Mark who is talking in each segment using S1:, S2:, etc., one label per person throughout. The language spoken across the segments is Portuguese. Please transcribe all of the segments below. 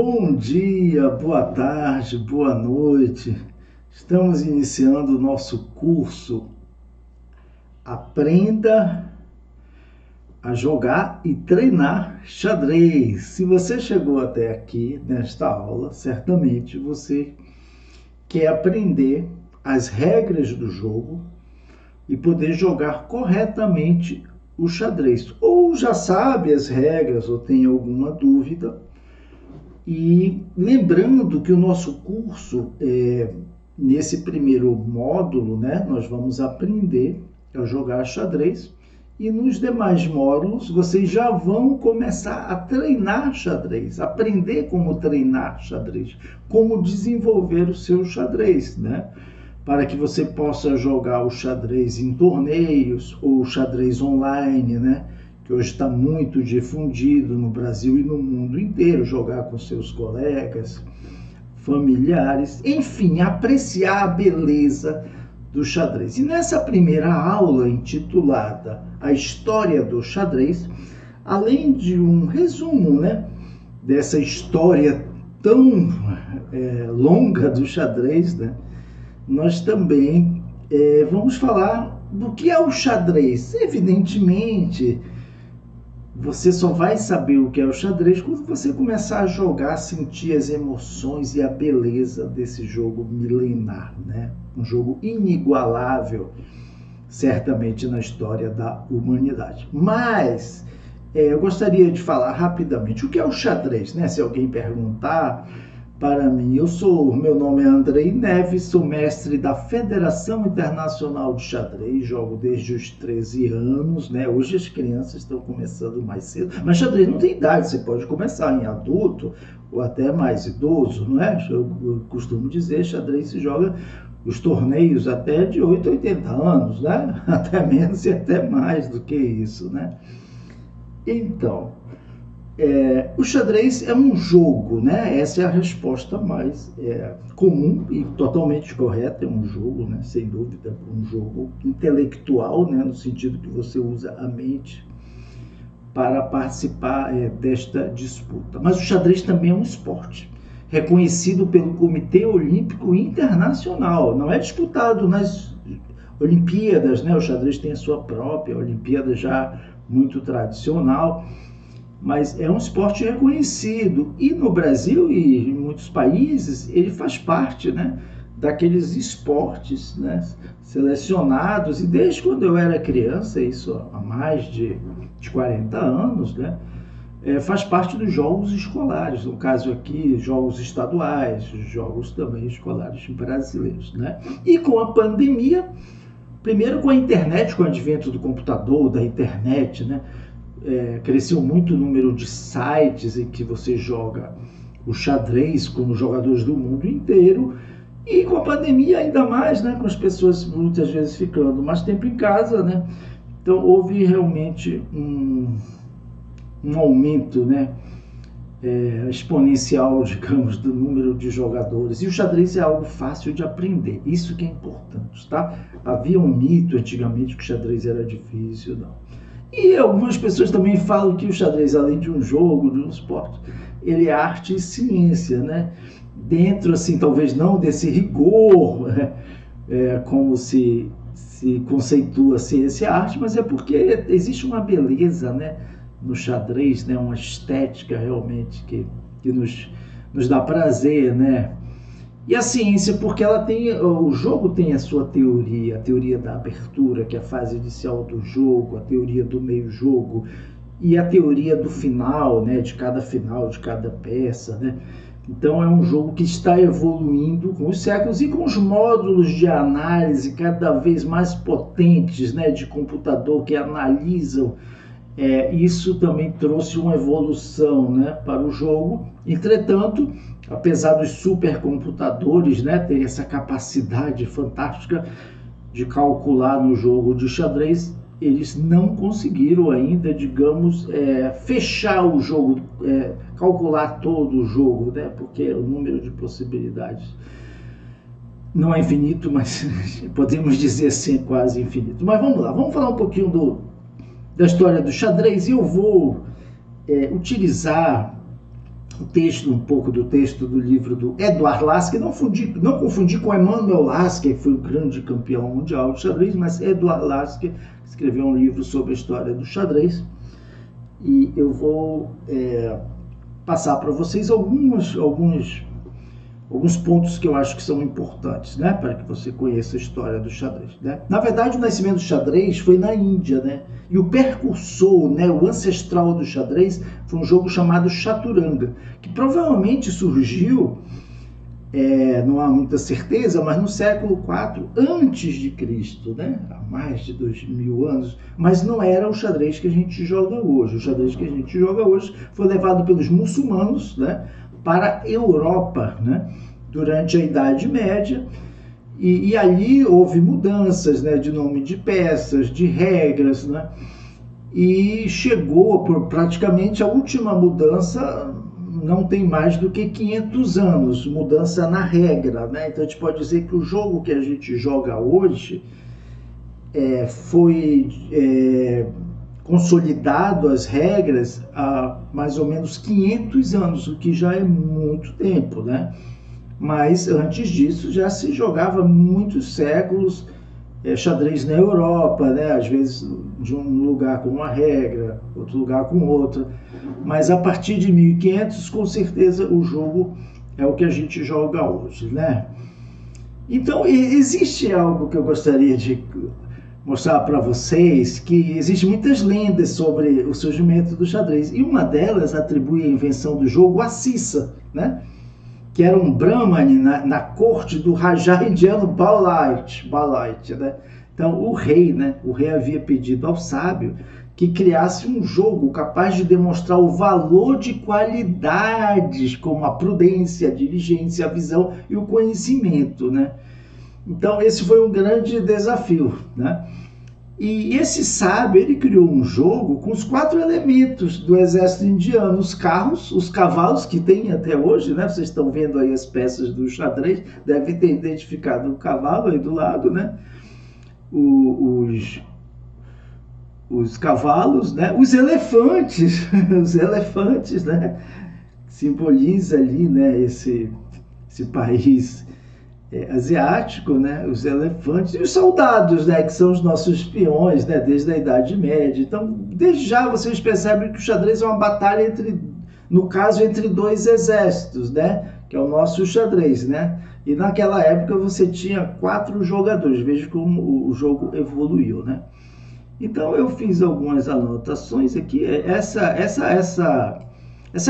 S1: Bom dia, boa tarde, boa noite. Estamos iniciando o nosso curso Aprenda a jogar e treinar xadrez. Se você chegou até aqui nesta aula, certamente você quer aprender as regras do jogo e poder jogar corretamente o xadrez. Ou já sabe as regras ou tem alguma dúvida. E lembrando que o nosso curso, nesse primeiro módulo, né, nós vamos aprender a jogar xadrez e nos demais módulos vocês já vão começar a treinar xadrez, aprender como treinar xadrez, como desenvolver o seu xadrez, né? Para que você possa jogar o xadrez em torneios ou xadrez online, né? Que hoje está muito difundido no Brasil e no mundo inteiro, jogar com seus colegas, familiares, enfim, apreciar a beleza do xadrez. E nessa primeira aula, intitulada A História do Xadrez, além de um resumo, né, dessa história tão longa do xadrez, né, nós também vamos falar do que é o xadrez. Evidentemente, você só vai saber o que é o xadrez quando você começar a jogar, sentir as emoções e a beleza desse jogo milenar, né? Um jogo inigualável, certamente, na história da humanidade. Mas eu gostaria de falar rapidamente o que é o xadrez, né? Se alguém perguntar para mim, meu nome é Andrei Neves, sou mestre da Federação Internacional de Xadrez, jogo desde os 13 anos, né? Hoje as crianças estão começando mais cedo, mas xadrez não tem idade, você pode começar em adulto ou até mais idoso, não é? Eu costumo dizer, xadrez se joga os torneios até de 8 a 80 anos, né? Até menos e até mais do que isso, né? Então, o xadrez é um jogo, né? Essa é a resposta mais comum e totalmente correta. É um jogo, né? Sem dúvida, um jogo intelectual, né? No sentido que você usa a mente para participar desta disputa. Mas o xadrez também é um esporte reconhecido pelo Comitê Olímpico Internacional. Não é disputado nas Olimpíadas, né? O xadrez tem a sua própria Olimpíada já muito tradicional, mas é um esporte reconhecido. E no Brasil e em muitos países ele faz parte, né, daqueles esportes, né, selecionados. E desde quando eu era criança, isso há mais de 40 anos, né, faz parte dos jogos escolares, no caso aqui, jogos estaduais, jogos também escolares brasileiros, né? E com a pandemia, primeiro com a internet, com o advento do computador, da internet, né, cresceu muito o número de sites em que você joga o xadrez com os jogadores do mundo inteiro, e com a pandemia ainda mais, né, com as pessoas muitas vezes ficando mais tempo em casa, né? Então houve realmente um aumento, né, exponencial, digamos, do número de jogadores. E o xadrez é algo fácil de aprender, isso que é importante, tá? Havia um mito antigamente que o xadrez era difícil, não. E algumas pessoas também falam que o xadrez, além de um jogo, de um esporte, ele é arte e ciência, né? Dentro, assim, talvez não desse rigor, como se conceitua ciência e arte, mas é porque existe uma beleza, né, no xadrez, né, uma estética realmente que nos dá prazer, né? E a ciência, porque o jogo tem a sua teoria, a teoria da abertura, que é a fase inicial do jogo, a teoria do meio-jogo e a teoria do final, né, de cada peça, né? Então é um jogo que está evoluindo com os séculos e com os módulos de análise cada vez mais potentes, né, de computador que analisam. Isso também trouxe uma evolução, né, para o jogo. Entretanto, apesar dos supercomputadores, né, terem essa capacidade fantástica de calcular no jogo de xadrez, eles não conseguiram ainda, digamos, fechar o jogo, calcular todo o jogo, né, porque o número de possibilidades não é infinito, mas podemos dizer assim, quase infinito. Mas vamos lá, vamos falar um pouquinho da história do xadrez, e eu vou utilizar um pouco do texto do livro do Edward Lasker, não confundir com Emanuel Lasker, que foi um grande campeão mundial de xadrez, mas Edward Lasker escreveu um livro sobre a história do xadrez. E eu vou passar para vocês alguns pontos que eu acho que são importantes, né, para que você conheça a história do xadrez, né? Na verdade, o nascimento do xadrez foi na Índia, né? E o precursor, né, o ancestral do xadrez, foi um jogo chamado Chaturanga, que provavelmente surgiu, não há muita certeza, mas no século IV antes de Cristo, né? Há mais de 2000 anos, mas não era o xadrez que a gente joga hoje. O xadrez que a gente joga hoje foi levado pelos muçulmanos, né, para a Europa, né, durante a Idade Média, e ali houve mudanças, né, de nome de peças, de regras, né, e chegou praticamente a última mudança, não tem mais do que 500 anos, mudança na regra, né? Então a gente pode dizer que o jogo que a gente joga hoje foi consolidado as regras há mais ou menos 500 anos, o que já é muito tempo, né? Mas antes disso já se jogava muitos séculos xadrez na Europa, né? Às vezes de um lugar com uma regra, outro lugar com outra, mas a partir de 1500, com certeza, o jogo é o que a gente joga hoje, né? Então, existe algo que eu gostaria de mostrar para vocês, que existem muitas lendas sobre o surgimento do xadrez, e uma delas atribui a invenção do jogo a Cissa, né? Que era um brahmane na corte do Raja indiano Balait, né? Então, o rei havia pedido ao sábio que criasse um jogo capaz de demonstrar o valor de qualidades como a prudência, a diligência, a visão e o conhecimento, né? Então, esse foi um grande desafio, né? E esse sábio, ele criou um jogo com os 4 elementos do exército indiano: os carros, os cavalos, que tem até hoje, né? Vocês estão vendo aí as peças do xadrez, devem ter identificado o cavalo aí do lado, né? Os cavalos, né? Os elefantes, né? Simboliza ali, né, esse país asiático, né? Os elefantes e os soldados, né? Que são os nossos espiões, né? Desde a Idade Média. Então, desde já vocês percebem que o xadrez é uma batalha entre 2 exércitos, né? Que é o nosso xadrez, né? E naquela época você tinha 4 jogadores. Veja como o jogo evoluiu, né? Então eu fiz algumas anotações aqui. Essa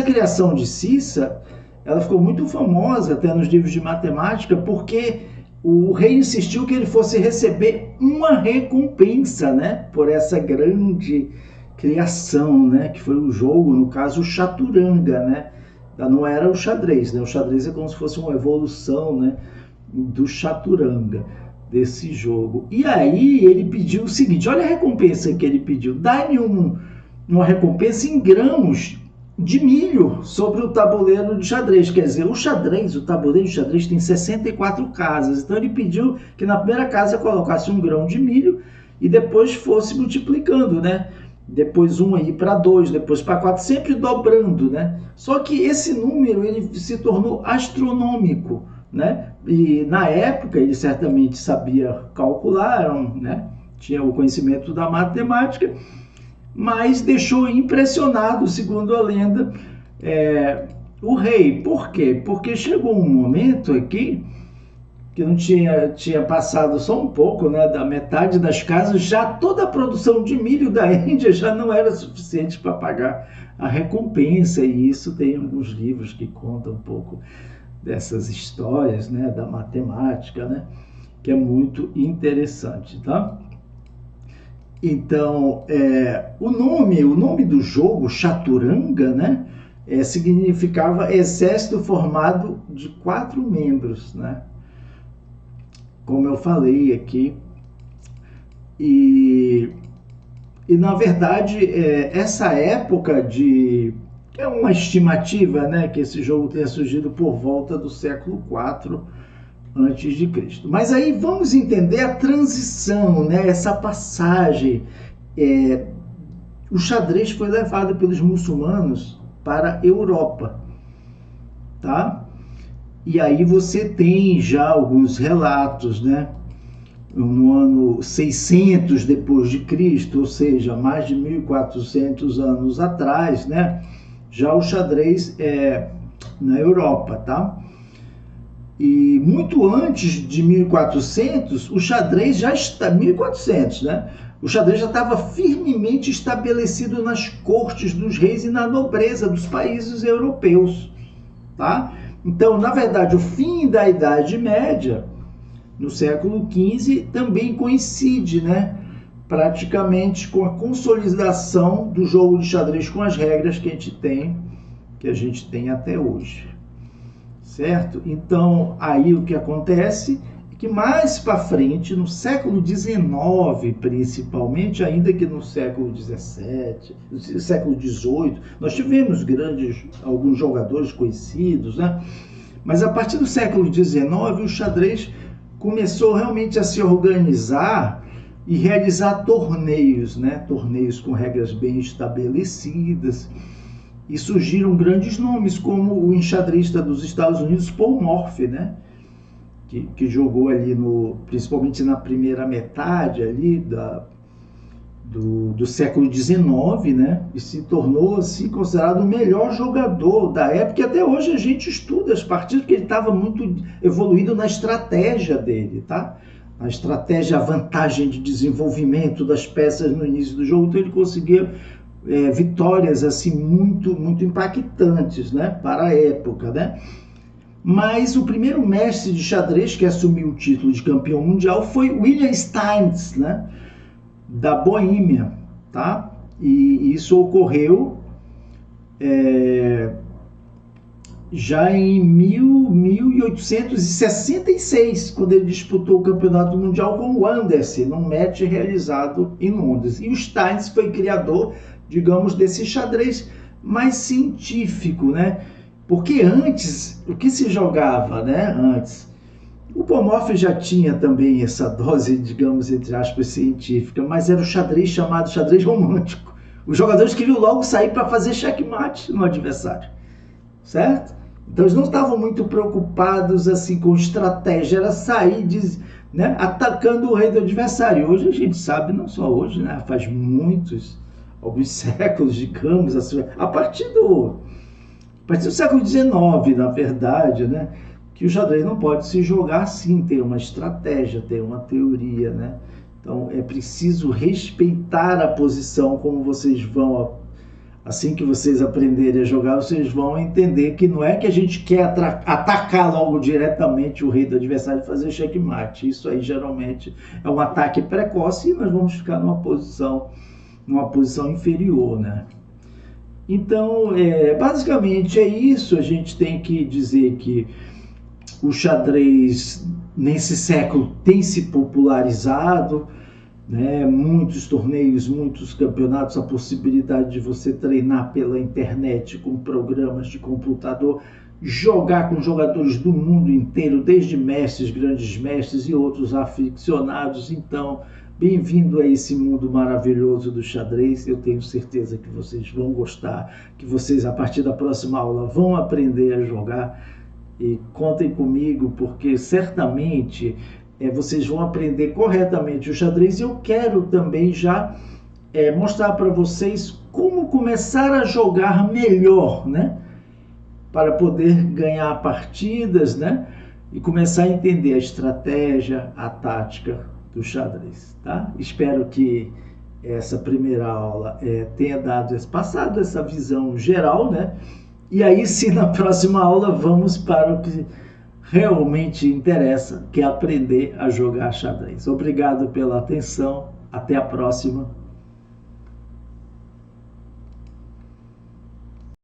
S1: criação de Cissa, ela ficou muito famosa até nos livros de matemática, porque o rei insistiu que ele fosse receber uma recompensa, né, por essa grande criação, né, que foi o jogo, no caso, o Chaturanga, né? Não era o xadrez, né? O xadrez é como se fosse uma evolução, né, do Chaturanga, desse jogo. E aí ele pediu o seguinte: olha a recompensa que ele pediu: dá-me uma recompensa em grãos de milho sobre o tabuleiro de xadrez. Quer dizer, o tabuleiro de xadrez tem 64 casas. Então ele pediu que na primeira casa colocasse um grão de milho e depois fosse multiplicando, né? Depois 1 aí para 2, depois para 4, sempre dobrando, né? Só que esse número ele se tornou astronômico, né? E na época ele certamente sabia calcular, né? Tinha o conhecimento da matemática, mas deixou impressionado, segundo a lenda, o rei. Por quê? Porque chegou um momento aqui que não tinha passado só um pouco, né, da metade das casas, já toda a produção de milho da Índia já não era suficiente para pagar a recompensa, e isso tem alguns livros que contam um pouco dessas histórias, né, da matemática, né, que é muito interessante, tá? Então, o nome do jogo, Chaturanga, né, significava exército formado de 4 membros, né? Como eu falei aqui. E na verdade, essa época é uma estimativa, né, que esse jogo tenha surgido por volta do século IV antes de Cristo. Mas aí vamos entender a transição, né, essa passagem. O xadrez foi levado pelos muçulmanos para a Europa. tá? E aí você tem já alguns relatos, né? No ano 600 depois de Cristo, ou seja, mais de 1400 anos atrás, né? Já o xadrez na Europa, tá? E muito antes de 1400, o xadrez já está 1400, né? O xadrez já estava firmemente estabelecido nas cortes dos reis e na nobreza dos países europeus, tá? Então, na verdade, o fim da Idade Média, no século XV, também coincide, né? Praticamente com a consolidação do jogo de xadrez com as regras que a gente tem até hoje. Certo? Então, aí o que acontece é que mais para frente, no século XIX principalmente, ainda que no século XVII, no século XVIII, nós tivemos alguns jogadores conhecidos, né? Mas a partir do século XIX, o xadrez começou realmente a se organizar e realizar torneios, né? Torneios com regras bem estabelecidas. E surgiram grandes nomes, como o enxadrista dos Estados Unidos, Paul Morphy, né? Que jogou ali, principalmente na primeira metade ali do século XIX, né? E se tornou assim, considerado o melhor jogador da época. E até hoje a gente estuda as partidas, porque ele estava muito evoluído na estratégia dele, tá? A estratégia, a vantagem de desenvolvimento das peças no início do jogo, então ele conseguia vitórias assim muito impactantes, né, para a época, né? Mas o primeiro mestre de xadrez que assumiu o título de campeão mundial foi William Steins, né, da Boêmia, tá? E isso ocorreu já em 1866, quando ele disputou o campeonato mundial com o Anderson, num match realizado em Londres. E o Steins foi criador, digamos, desse xadrez mais científico, né? Porque antes, o que se jogava, né? Antes, o Paul Morphy já tinha também essa dose, digamos, entre aspas, científica, mas era o xadrez chamado xadrez romântico. Os jogadores queriam logo sair para fazer checkmate no adversário, certo? Então eles não estavam muito preocupados assim com estratégia, era sair né, atacando o rei do adversário. Hoje a gente sabe, não só hoje, né? Faz alguns séculos, digamos, assim, a partir do século XIX, na verdade, né, que o xadrez não pode se jogar assim, tem uma estratégia, tem uma teoria, né? Então é preciso respeitar a posição, como vocês vão, assim que vocês aprenderem a jogar, vocês vão entender que não é que a gente quer atacar logo diretamente o rei do adversário e fazer checkmate. Isso aí geralmente é um ataque precoce e nós vamos ficar numa posição inferior, né? Então, basicamente é isso. A gente tem que dizer que o xadrez nesse século tem se popularizado, né? Muitos torneios, muitos campeonatos, a possibilidade de você treinar pela internet com programas de computador, jogar com jogadores do mundo inteiro, desde mestres, grandes mestres e outros aficionados. Então, bem-vindo a esse mundo maravilhoso do xadrez. Eu tenho certeza que vocês vão gostar, que vocês, a partir da próxima aula, vão aprender a jogar. E contem comigo, porque certamente vocês vão aprender corretamente o xadrez. E eu quero também já mostrar para vocês como começar a jogar melhor, né? Para poder ganhar partidas, né? E começar a entender a estratégia, a tática do xadrez, tá? Espero que essa primeira aula tenha passado essa visão geral, né? E aí sim, na próxima aula, vamos para o que realmente interessa, que é aprender a jogar xadrez. Obrigado pela atenção, até a próxima.